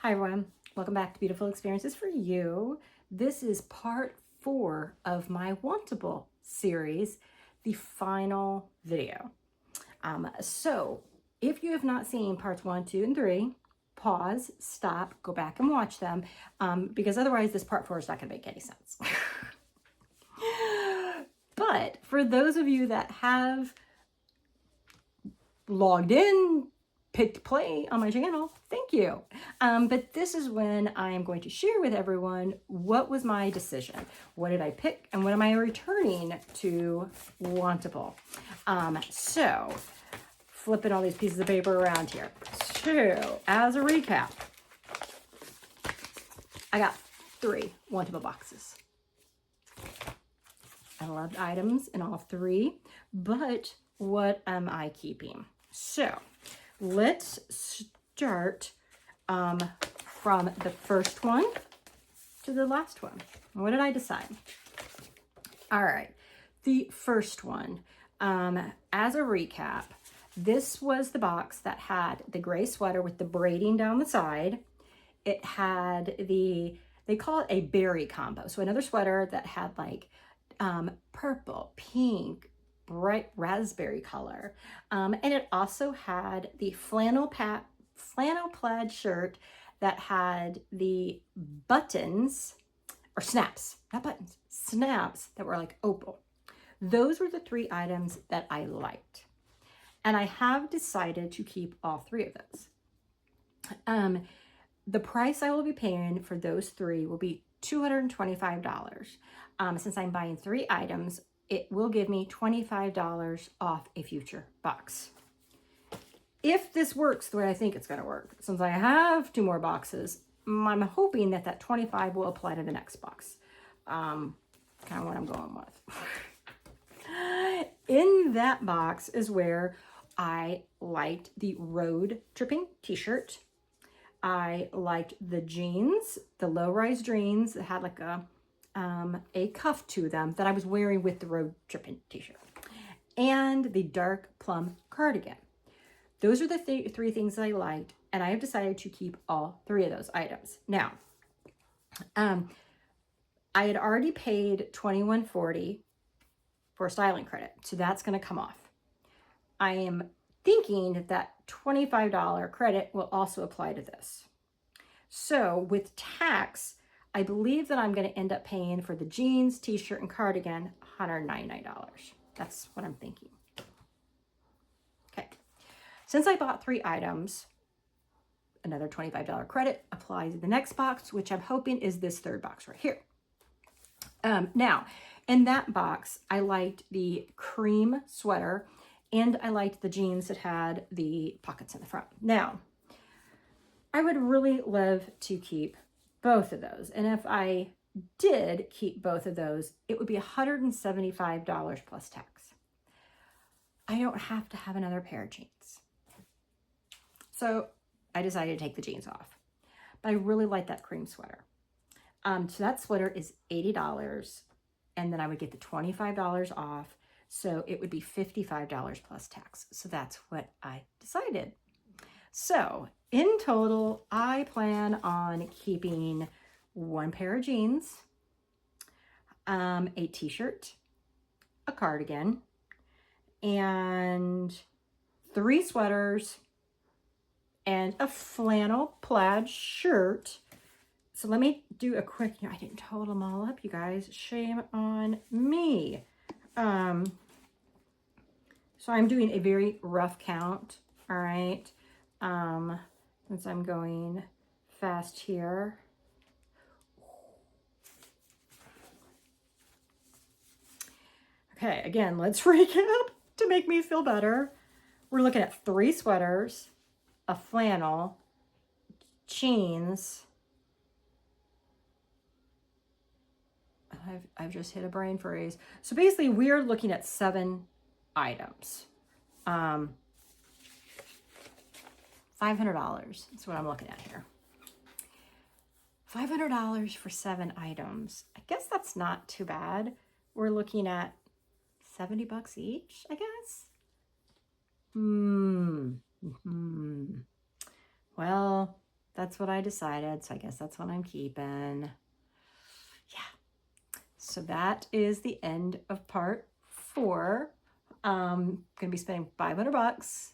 Hi everyone, welcome back to Beautiful Experiences for You. This is part 4 of my Wantable series, the final video. So if you have not seen parts 1, 2, and 3, pause, stop, go back and watch them, because otherwise this part 4 is not going to make any sense. But for those of you that have logged in, picked play on my channel, thank you. But this is when I am going to share with everyone what was my decision. What did I pick and what am I returning to Wantable? So flipping all these pieces of paper around here. So as a recap, I got 3 Wantable boxes. I loved items in all 3, but what am I keeping? So let's start from the first one to the last one. What did I decide? All right, the first one, as a recap, this was the box that had the gray sweater with the braiding down the side. It had they call it a berry combo. So another sweater that had like purple, pink, bright raspberry color. And it also had the flannel plaid shirt that had the buttons, or snaps, not buttons, snaps that were like opal. Those were the 3 items that I liked. And I have decided to keep all 3 of those. The price I will be paying for those 3 will be $225. Since I'm buying 3 items, it will give me $25 off a future box. If this works the way I think it's going to work, since I have 2 more boxes, I'm hoping that that 25 will apply to the next box. Kind of what I'm going with. In that box is where I liked the road tripping t-shirt. I liked the jeans, the low-rise jeans that had like a cuff to them that I was wearing with the road tripping t-shirt, and the dark plum cardigan. Those are the 3 things that I liked, and I have decided to keep all 3 of those items. Now, I had already paid $21.40 for styling credit, so that's going to come off. I am thinking that $25 credit will also apply to this. So with tax, I believe that I'm going to end up paying for the jeans, t-shirt, and cardigan $199. That's what I'm thinking. Okay. Since I bought 3 items, another $25 credit applies to the next box, which I'm hoping is this 3rd box right here. Now, in that box, I liked the cream sweater, and I liked the jeans that had the pockets in the front. Now, I would really love to keep both of those. And if I did keep both of those, it would be $175 plus tax. I don't have to have another pair of jeans. So I decided to take the jeans off. But I really like that cream sweater. So that sweater is $80, and then I would get the $25 off. So it would be $55 plus tax. So that's what I decided. So in total, I plan on keeping 1 pair of jeans, a t-shirt, a cardigan, and 3 sweaters, and a flannel plaid shirt. So let me do a quick, I didn't total them all up, you guys. Shame on me. So I'm doing a very rough count, all right? Since I'm going fast here. Okay, again, let's recap to make me feel better. We're looking at 3 sweaters, a flannel, jeans. I've just hit a brain freeze. So basically, we're looking at 7 items. $500 is what I'm looking at here. $500 for 7 items. I guess that's not too bad. We're looking at $70 each, I guess. Well, that's what I decided. So I guess that's what I'm keeping. Yeah. So that is the end of part 4. Gonna be spending $500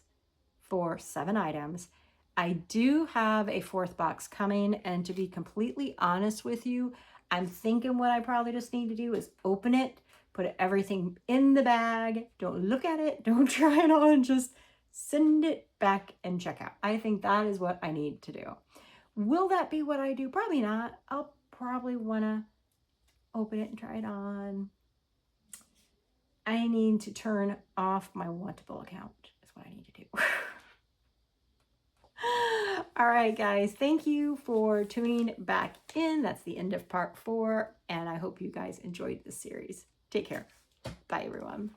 for 7 items. I do have a 4th box coming, and to be completely honest with you, I'm thinking what I probably just need to do is open it, put everything in the bag, don't look at it, don't try it on, just send it back and check out. I think that is what I need to do. Will that be what I do? Probably not. I'll probably want to open it and try it on. I need to turn off my Wantable account is what I need to do. All right, guys, thank you for tuning back in. That's the end of part 4, and I hope you guys enjoyed this series. Take care. Bye, everyone.